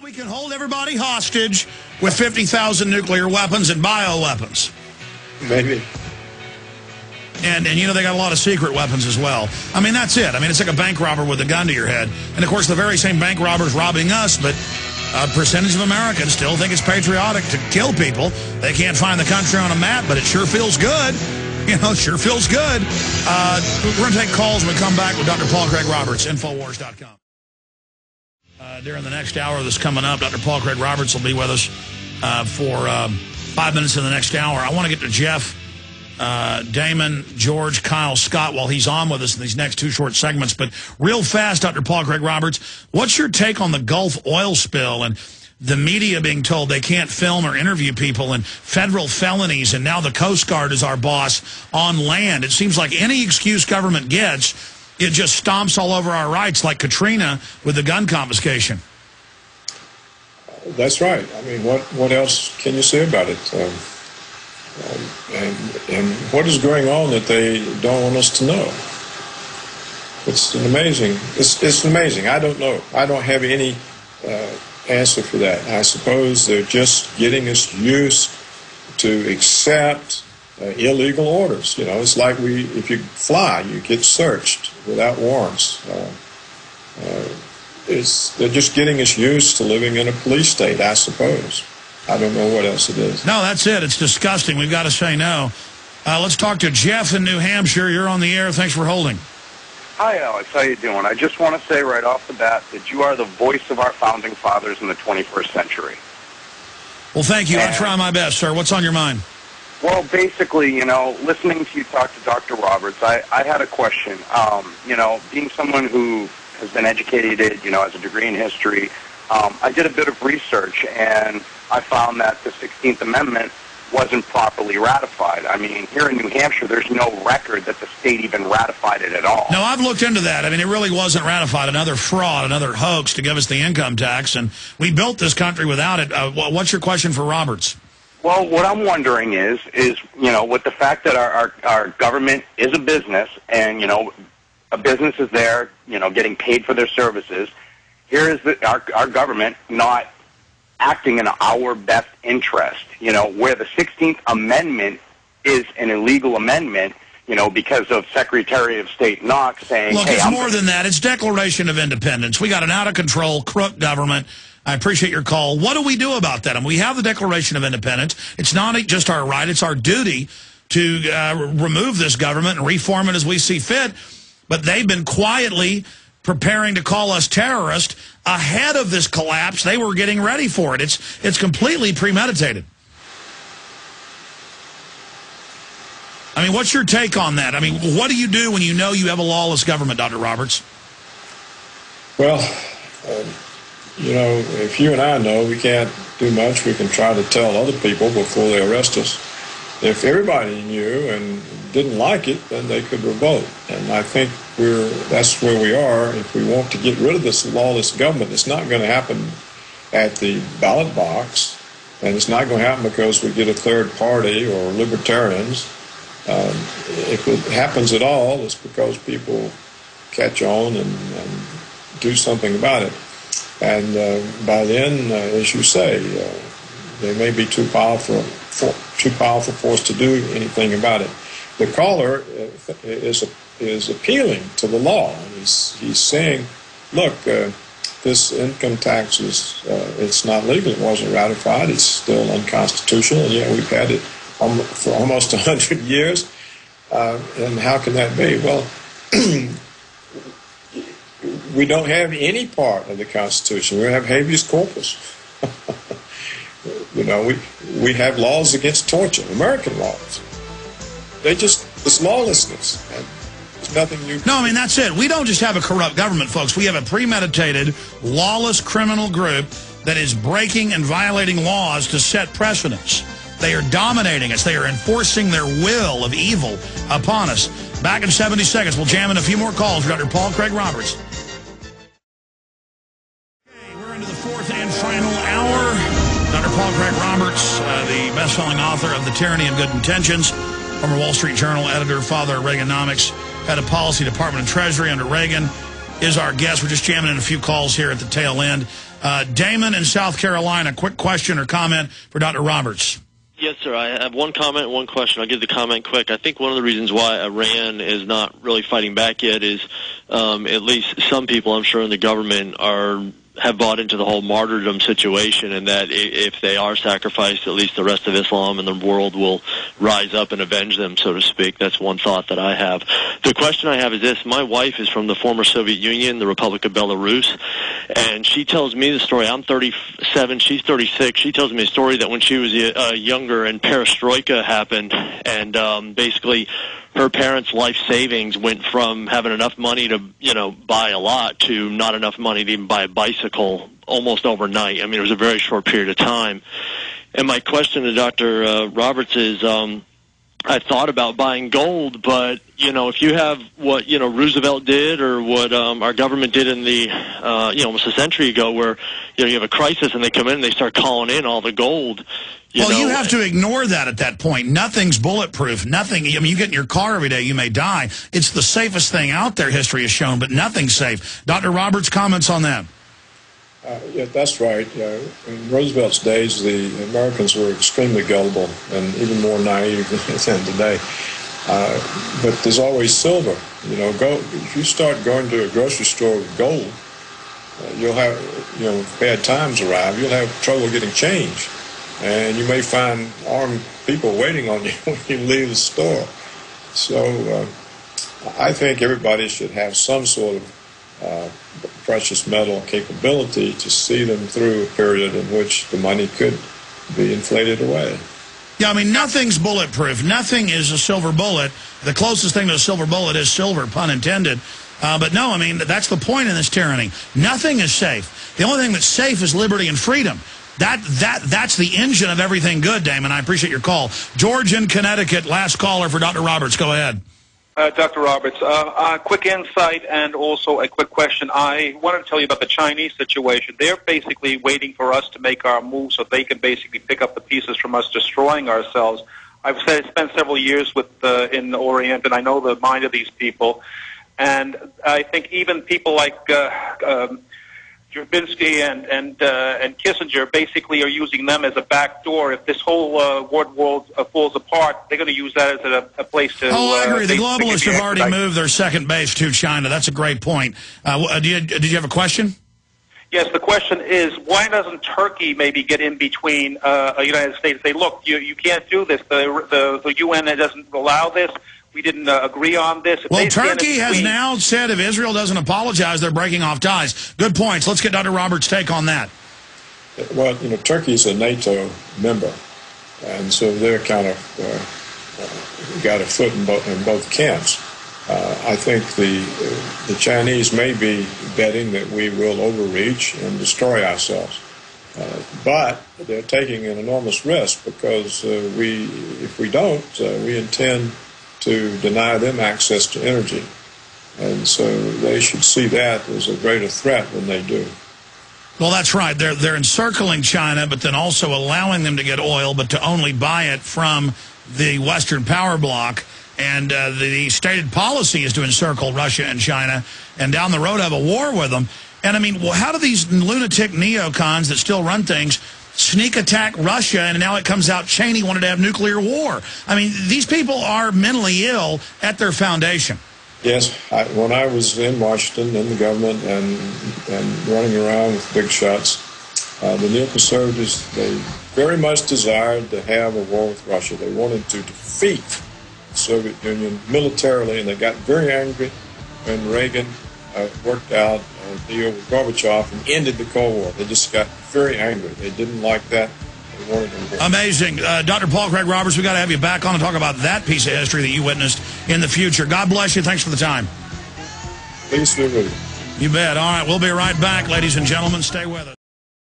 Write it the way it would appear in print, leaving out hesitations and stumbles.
We can hold everybody hostage with 50,000 nuclear weapons and bioweapons. Maybe. And you know, they got a lot of secret weapons as well. I mean, that's it. I mean, it's like a bank robber with a gun to your head. And, of course, the very same bank robbers robbing us, but a percentage of Americans still think it's patriotic to kill people. They can't find the country on a map, but it sure feels good. You know, it sure feels good. We're going to take calls when we come back with Dr. Paul Craig Roberts, Infowars.com. During the next hour that's coming up, Dr. Paul Craig Roberts will be with us for 5 minutes in the next hour. I want to get to Jeff, Damon, George, Kyle, Scott while he's on with us in these next two short segments. But real fast, Dr. Paul Craig Roberts, what's your take on the Gulf oil spill and the media being told they can't film or interview people and federal felonies, and now the Coast Guard is our boss on land? It seems like any excuse government gets, it just stomps all over our rights, like Katrina with the gun confiscation. That's right. I mean, what else can you say about it? And what is going on that they don't want us to know? It's amazing. It's amazing. I don't know. I don't have any answer for that. I suppose they're just getting us used to accept illegal orders. You know, it's like if you fly, you get searched without warrants. They're just getting us used to living in a police state, I suppose. I don't know what else it is. No, that's it. It's disgusting. We've got to say no. Let's talk to Jeff in New Hampshire. You're on the air. Thanks for holding. Hi, Alex. How you doing? I just want to say right off the bat that you are the voice of our founding fathers in the 21st century. Well, thank you. I'll try my best, sir. What's on your mind? Well, basically, you know, listening to you talk to Dr. Roberts, I had a question. You know, being someone who has been educated, you know, has a degree in history, I did a bit of research, and I found that the 16th Amendment wasn't properly ratified. I mean, here in New Hampshire, there's no record that the state even ratified it at all. No, I've looked into that. I mean, it really wasn't ratified. Another fraud, another hoax to give us the income tax, and we built this country without it. What's your question for Roberts? Well, what I'm wondering is, you know, with the fact that our government is a business, and, you know, a business is there, you know, getting paid for their services, here is our government not acting in our best interest, you know, where the 16th Amendment is an illegal amendment, you know, because of Secretary of State Knox saying, look, hey, it's more than that. It's Declaration of Independence. We got an out-of-control, crook government. I appreciate your call. What do we do about that? I mean, we have the Declaration of Independence. It's not just our right. It's our duty to remove this government and reform it as we see fit. But they've been quietly preparing to call us terrorists ahead of this collapse. They were getting ready for it. It's completely premeditated. I mean, what's your take on that? I mean, what do you do when you know you have a lawless government, Dr. Roberts? Well, you know, if you and I know we can't do much, we can try to tell other people before they arrest us. If everybody knew and didn't like it, then they could revolt. And I think that's where we are. If we want to get rid of this lawless government, it's not going to happen at the ballot box, and it's not going to happen because we get a third party or libertarians. If it happens at all, it's because people catch on and do something about it. And by then, as you say, they may be too powerful for us to do anything about it. The caller is appealing to the law. He's saying, look, this income tax it's not legal. It wasn't ratified. It's still unconstitutional. And yet we've had it for almost 100 years. And how can that be? Well, we don't have any part of the Constitution. We have habeas corpus. You know, we have laws against torture, American laws. It's lawlessness. And there's nothing new. No, I mean, that's it. We don't just have a corrupt government, folks. We have a premeditated, lawless criminal group that is breaking and violating laws to set precedents. They are dominating us. They are enforcing their will of evil upon us. Back in 70 seconds, we'll jam in a few more calls for Dr. Paul Craig Roberts. Okay, we're into the fourth and final hour. Dr. Paul Craig Roberts, the best-selling author of The Tyranny of Good Intentions, former Wall Street Journal editor, father of Reaganomics, head of policy, Department of Treasury under Reagan, is our guest. We're just jamming in a few calls here at the tail end. Damon in South Carolina, quick question or comment for Dr. Roberts. Yes, sir. I have one comment and one question. I'll give the comment quick. I think one of the reasons why Iran is not really fighting back yet is at least some people, I'm sure, in the government have bought into the whole martyrdom situation, and that if they are sacrificed, at least the rest of Islam and the world will rise up and avenge them, so to speak. That's one thought that I have. The question I have is this. My wife is from the former Soviet Union, the Republic of Belarus, and she tells me the story. I'm 37, she's 36. She tells me a story that when she was younger and perestroika happened, and basically her parents' life savings went from having enough money to, buy a lot to not enough money to even buy a bicycle almost overnight. I mean, it was a very short period of time. And my question to Dr. Roberts is, I thought about buying gold, but, if you have what, Roosevelt did or what our government did in the, almost a century ago where, you have a crisis and they come in and they start calling in all the gold. You have to ignore that at that point. Nothing's bulletproof. Nothing. I mean, you get in your car every day, you may die. It's the safest thing out there, history has shown, but nothing's safe. Dr. Roberts, comments on that? Yeah, that's right. In Roosevelt's days, the Americans were extremely gullible and even more naive than today. But there's always silver. If you start going to a grocery store with gold, you'll have, if bad times arrive, you'll have trouble getting change. And you may find armed people waiting on you when you leave the store. So I think everybody should have some sort of precious metal capability to see them through a period in which the money could be inflated away. Yeah, I mean, nothing's bulletproof. Nothing is a silver bullet. The closest thing to a silver bullet is silver, pun intended. But no, I mean, that's the point in this tyranny. Nothing is safe. The only thing that's safe is liberty and freedom. That's the engine of everything good, Damon. I appreciate your call. George in Connecticut, last caller for Dr. Roberts. Go ahead. Dr. Roberts, a quick insight and also a quick question. I wanted to tell you about the Chinese situation. They're basically waiting for us to make our move so they can basically pick up the pieces from us destroying ourselves. I've spent several years in the Orient, and I know the mind of these people. And I think even people like Jabinsky and Kissinger basically are using them as a backdoor. If this whole world falls apart, they're going to use that as a place to... Oh, I agree. The globalists have already moved their second base to China. That's a great point. Did you have a question? Yes, the question is, why doesn't Turkey maybe get in between the United States? Say, look, you can't do this. The UN doesn't allow this. We didn't agree on this. Well, Turkey has now said if Israel doesn't apologize, they're breaking off ties. Good points. Let's get Dr. Roberts' take on that. Well, Turkey's a NATO member, and so they're kind of got a foot in both camps. I think the Chinese may be betting that we will overreach and destroy ourselves. But they're taking an enormous risk because if we don't, we intend to deny them access to energy. And so they should see that as a greater threat than they do. Well, that's right. They're encircling China, but then also allowing them to get oil, but to only buy it from the Western power bloc. And the stated policy is to encircle Russia and China and down the road have a war with them. And, I mean, well, how do these lunatic neocons that still run things sneak attack Russia, and now it comes out Cheney wanted to have nuclear war? I mean, these people are mentally ill at their foundation. Yes, when I was in Washington, in the government, and running around with big shots, the neoconservatives, they very much desired to have a war with Russia. They wanted to defeat the Soviet Union militarily, and they got very angry when Reagan worked out a deal with Gorbachev and ended the Cold War. They just got very angry. They didn't like that. They wanted to war. Amazing. Dr. Paul Craig Roberts, we've got to have you back on and talk about that piece of history that you witnessed in the future. God bless you. Thanks for the time. Please be with you. You bet. All right, we'll be right back, ladies and gentlemen. Stay with us.